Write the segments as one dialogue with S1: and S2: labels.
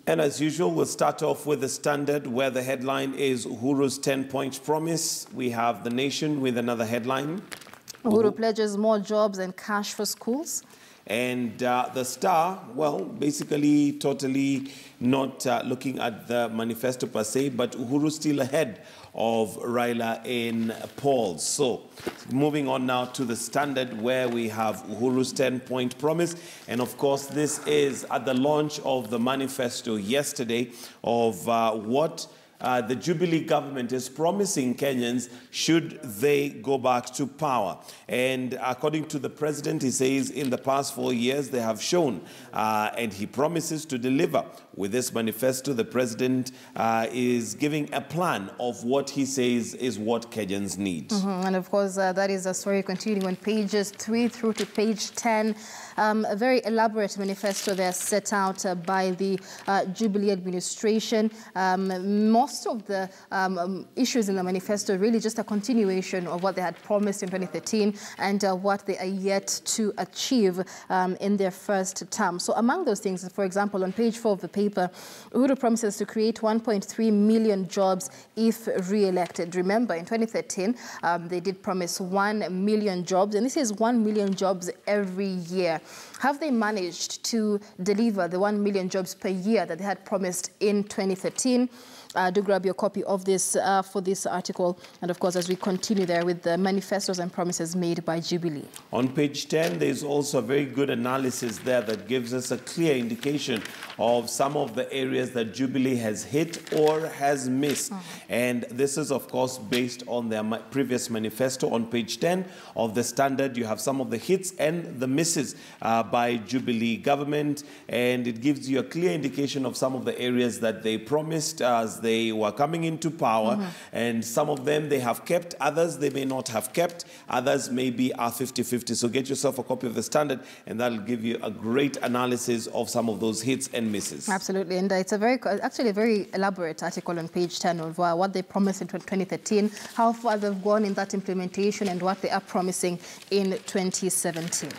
S1: And as usual, we'll start off with the Standard, where the headline is Uhuru's 10-point promise. We have The Nation with another headline.
S2: Uhuru pledges more jobs and cash for schools. And
S1: the Star, well, basically totally not looking at the manifesto per se, but Uhuru still ahead of Raila in polls. So moving on now to the Standard, where we have Uhuru's 10-point promise. And of course, this is at the launch of the manifesto yesterday of what the Jubilee government is promising Kenyans should they go back to power. And according to the president, he says in the past 4 years they have shown, and he promises to deliver. With this manifesto, the president is giving a plan of what he says is what Kenyans need.
S2: And of course, that is a story continuing on pages 3 through to page 10. A very elaborate manifesto there set out by the Jubilee administration. Most of the issues in the manifesto really just a continuation of what they had promised in 2013 and what they are yet to achieve in their first term. So among those things, for example, on page 4 of the paper, Uhuru promises to create 1.3 million jobs if re-elected. Remember, in 2013, they did promise 1 million jobs, and this is 1 million jobs every year. Have they managed to deliver the 1 million jobs per year that they had promised in 2013? Do grab your copy of this for this article. And of course, as we continue there with the manifestos and promises made by Jubilee.
S1: On page 10, there's also a very good analysis there that gives us a clear indication of some of the areas that Jubilee has hit or has missed. And this is, of course, based on their previous manifesto. On page 10 of the Standard, you have some of the hits and the misses by Jubilee government. And it gives you a clear indication of some of the areas that they promised as they were coming into power. And some of them they have kept, others they may not have kept, others maybe are 50-50. So get yourself a copy of the Standard, and that'll give you a great analysis of some of those hits and misses.
S2: Absolutely, and it's actually a very elaborate article on page 10 of what they promised in 2013, how far they've gone in that implementation, and what they are promising in 2017.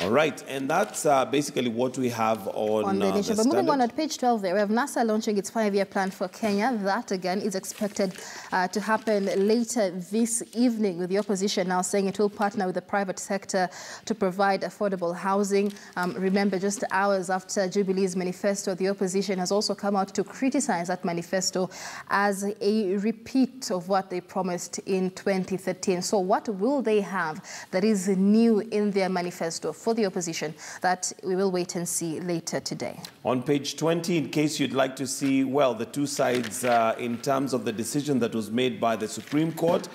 S1: All right, and that's basically what we have on
S2: the Nation. But moving on at page 12 there, we have NASA launching its 5-year plan for Kenya. That, again, is expected to happen later this evening, with the opposition now saying it will partner with the private sector to provide affordable housing. Remember, just hours after Jubilee's manifesto, the opposition has also come out to criticize that manifesto as a repeat of what they promised in 2013. So what will they have that is new in their manifesto for the opposition? That we will wait and see later today.
S1: On page 20, in case you'd like to see, well, the two sides in terms of the decision that was made by the Supreme Court,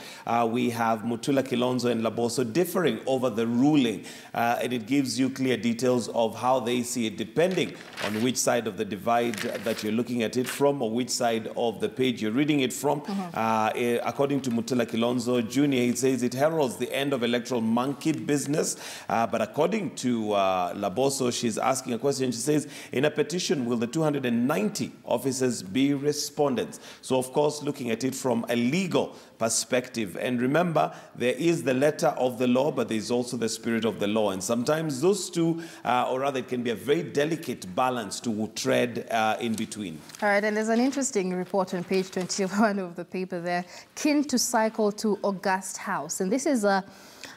S1: we have Mutula Kilonzo and Laboso differing over the ruling, and it gives you clear details of how they see it, depending on which side of the divide that you're looking at it from, or which side of the page you're reading it from. According to Mutula Kilonzo Jr., he says it heralds the end of electoral monkey business, but according to Laboso, she's asking a question. She says, in a petition, will the 290 officers be respondents? So, of course, looking at it from a legal perspective. And remember, there is the letter of the law, but there's also the spirit of the law. And sometimes those two, or rather, it can be a very delicate balance to tread in between.
S2: All right, and there's an interesting report on page 21 of the paper there. Keen to cycle to August House. And this is a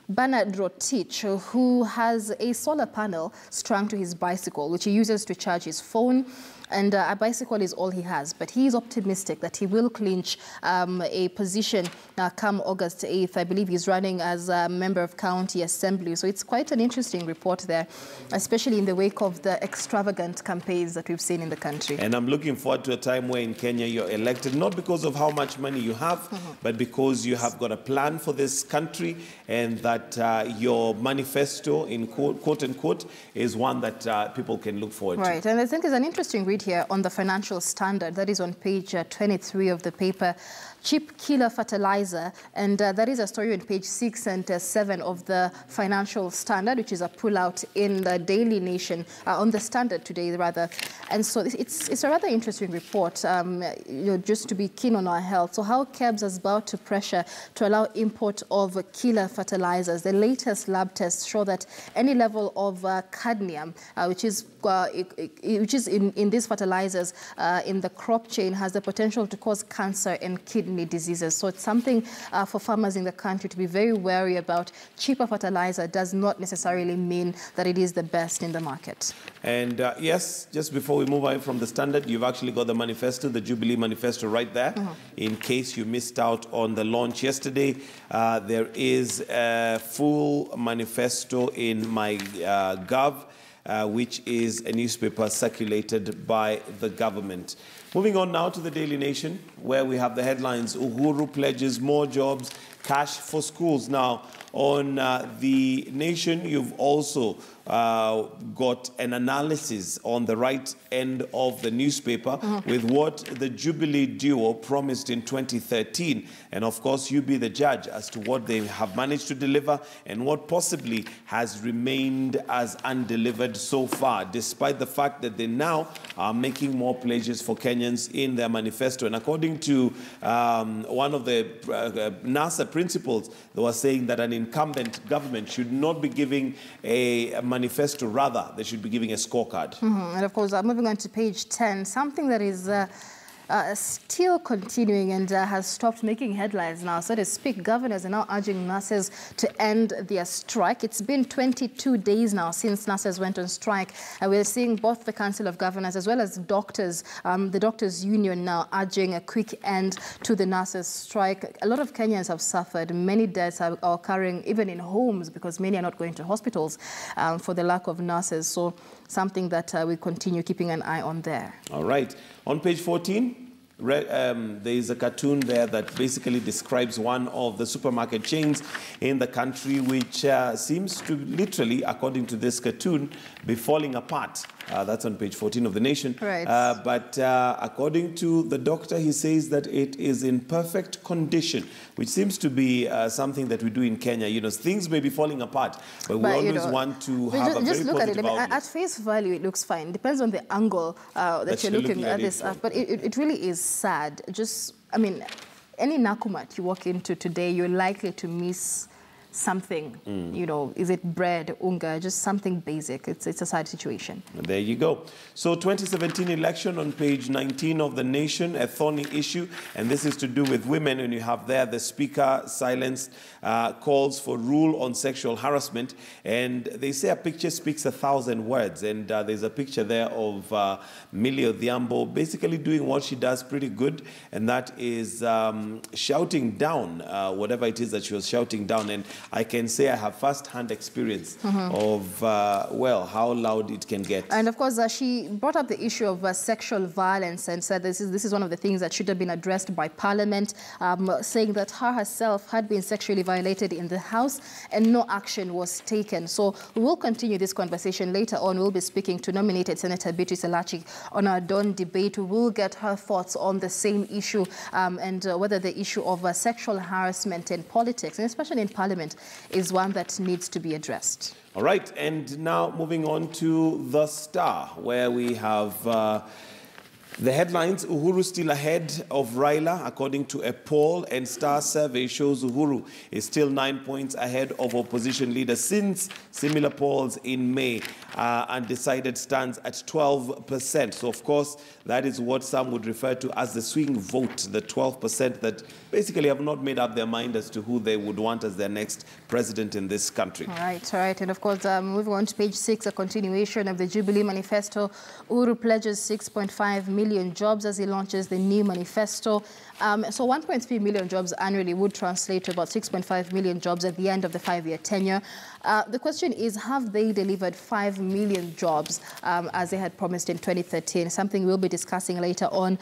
S2: Bernard Rotich, who has a solar panel strung to his bicycle, which he uses to charge his phone. And a bicycle is all he has. But he is optimistic that he will clinch a position come August 8th. I believe he's running as a member of county assembly. So it's quite an interesting report there, especially in the wake of the extravagant campaigns that we've seen in the country.
S1: And I'm looking forward to a time where in Kenya you're elected, not because of how much money you have, but because you have got a plan for this country, and that your manifesto, in quote unquote, is one that people can look forward to.
S2: Right, and I think there's an interesting read here on the Financial Standard. That is on page 23 of the paper. Cheap killer fertilizer, and that is a story on page 6 and 7 of the Financial Standard, which is a pullout in the Daily Nation, on the Standard today rather. And so it's a rather interesting report, just to be keen on our health. So how KEBS is about to pressure to allow import of killer fertilizer fertilizers. The latest lab tests show that any level of cadmium, which is in these fertilizers in the crop chain, has the potential to cause cancer and kidney diseases. So it's something for farmers in the country to be very wary about. Cheaper fertilizer does not necessarily mean that it is the best in the market.
S1: And yes, just before we move away from the Standard, you've actually got the manifesto, the Jubilee manifesto right there. In case you missed out on the launch yesterday, there is a full manifesto in my Gov, which is a newspaper circulated by the government. Moving on now to the Daily Nation, where we have the headlines: Uhuru pledges more jobs, cash for schools. Now, on the Nation, you've also got an analysis on the right end of the newspaper with what the Jubilee duo promised in 2013. And of course, you be the judge as to what they have managed to deliver and what possibly has remained as undelivered so far, despite the fact that they now are making more pledges for Kenyans in their manifesto. And according to one of the NASA principals, they were saying that an incumbent government should not be giving a manifesto, rather they should be giving a scorecard.
S2: And of course, moving on to page 10, something that is still continuing and has stopped making headlines now, so to speak. Governors are now urging nurses to end their strike. It's been 22 days now since nurses went on strike. We're seeing both the Council of Governors as well as doctors, the Doctors Union now urging a quick end to the nurses' strike. A lot of Kenyans have suffered. Many deaths are occurring even in homes because many are not going to hospitals for the lack of nurses. So something that we continue keeping an eye on there.
S1: All right. On page 14, there is a cartoon there that basically describes one of the supermarket chains in the country, which seems to literally, according to this cartoon, be falling apart. That's on page 14 of the Nation.
S2: Right.
S1: But according to the doctor, he says that it is in perfect condition, which seems to be something that we do in Kenya. You know, things may be falling apart, but we always want to have a very
S2: look at it.
S1: positive outlook.
S2: At face value, it looks fine. Depends on the angle that you're looking at this. But it really is sad. Just, I mean, any Nakumat you walk into today, you're likely to miss something. You know, is it bread, unga, just something basic. It's a sad situation.
S1: There you go. So 2017 election on page 19 of the Nation, a thorny issue, and this is to do with women. And you have there the Speaker silenced calls for rule on sexual harassment, and they say a picture speaks 1,000 words, and there's a picture there of Millie Odhiambo basically doing what she does pretty good, and that is shouting down whatever it is that she was shouting down. And I can say I have first-hand experience of, well, how loud it can get.
S2: And of course, she brought up the issue of sexual violence and said this is one of the things that should have been addressed by Parliament, saying that her herself had been sexually violated in the House and no action was taken. So we will continue this conversation later on. We'll be speaking to nominated Senator Beatrice Elachi on our dawn debate. We will get her thoughts on the same issue and whether the issue of sexual harassment in politics, and especially in Parliament, is one that needs to be addressed.
S1: All right, and now moving on to The Star, where we have the headlines: Uhuru still ahead of Raila, according to a poll, and Star survey shows Uhuru is still 9 points ahead of opposition leader since similar polls in May. Undecided stands at 12%. So, of course, that is what some would refer to as the swing vote, the 12% that basically have not made up their mind as to who they would want as their next president in this country.
S2: All right. And, of course, moving on to page 6, a continuation of the Jubilee manifesto. Uhuru pledges 6.5 million jobs as he launches the new manifesto. So 1.3 million jobs annually would translate to about 6.5 million jobs at the end of the 5-year tenure. The question is, have they delivered 5 million jobs as they had promised in 2013? Something we'll be discussing later on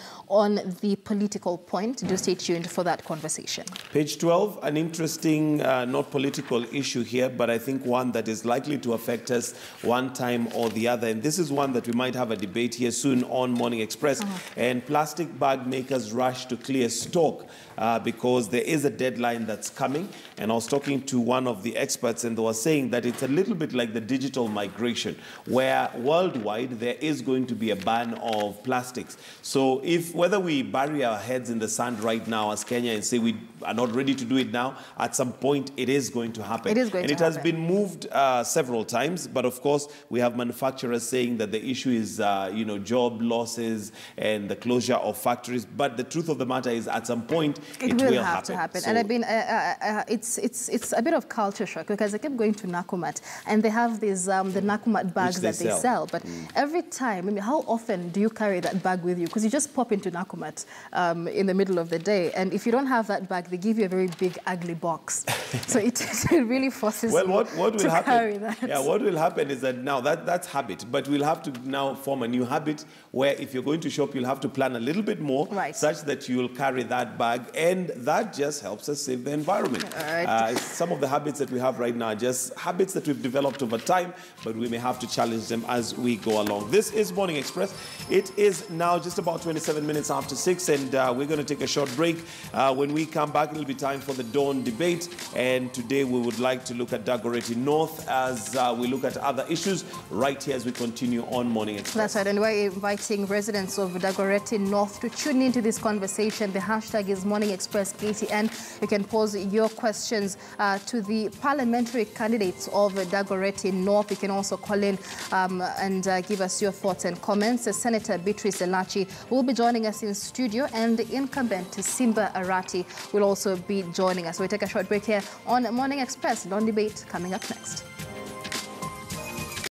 S2: the political point. Do stay tuned for that conversation.
S1: Page 12, an interesting, not political issue here, but I think one that is likely to affect us one time or the other. And this is one that we might have a debate here soon on Morning Express. Express. And plastic bag makers rush to clear stock because there is a deadline that's coming. And I was talking to one of the experts, and they were saying that it's a little bit like the digital migration, where worldwide there is going to be a ban of plastics. So whether we bury our heads in the sand right now as Kenya and say we are not ready to do it now, at some point it is going to happen.
S2: It is going to happen.
S1: And it has been moved several times, but of course we have manufacturers saying that the issue is job losses and the closure of factories. But the truth of the matter is, at some point it will have to happen.
S2: So, and I've been it's a bit of culture shock, because I kept going to Nakumatt and they have these the Nakumatt bags that they sell. But every time, I mean, how often do you carry that bag with you? Because you just pop into Nakumatt in the middle of the day, and if you don't have that bag, they give you a very big, ugly box. So it really forces you to carry that.
S1: Yeah, what will happen is that now that's habit, but we'll have to now form a new habit where if you're going to shop, you'll have to plan a little bit more, such that you'll carry that bag, and that just helps us save the environment. Some of the habits that we have right now are just habits that we've developed over time, but we may have to challenge them as we go along. This is Morning Express. It is now just about 27 minutes after 6, and we're going to take a short break. When we come back, it'll be time for the Dawn debate, and today we would like to look at Dagoretti North as we look at other issues right here as we continue on Morning Express.
S2: That's right, and we're inviting residents of Dagoretti North to tune into this conversation. The hashtag is Morning Express KTN. You can pose your questions to the parliamentary candidates of Dagoretti North. You can also call in and give us your thoughts and comments. Senator Beatrice Elachi will be joining us in studio, and the incumbent Simba Arati will also be joining us. We'll take a short break here on Morning Express. Dawn debate coming up next.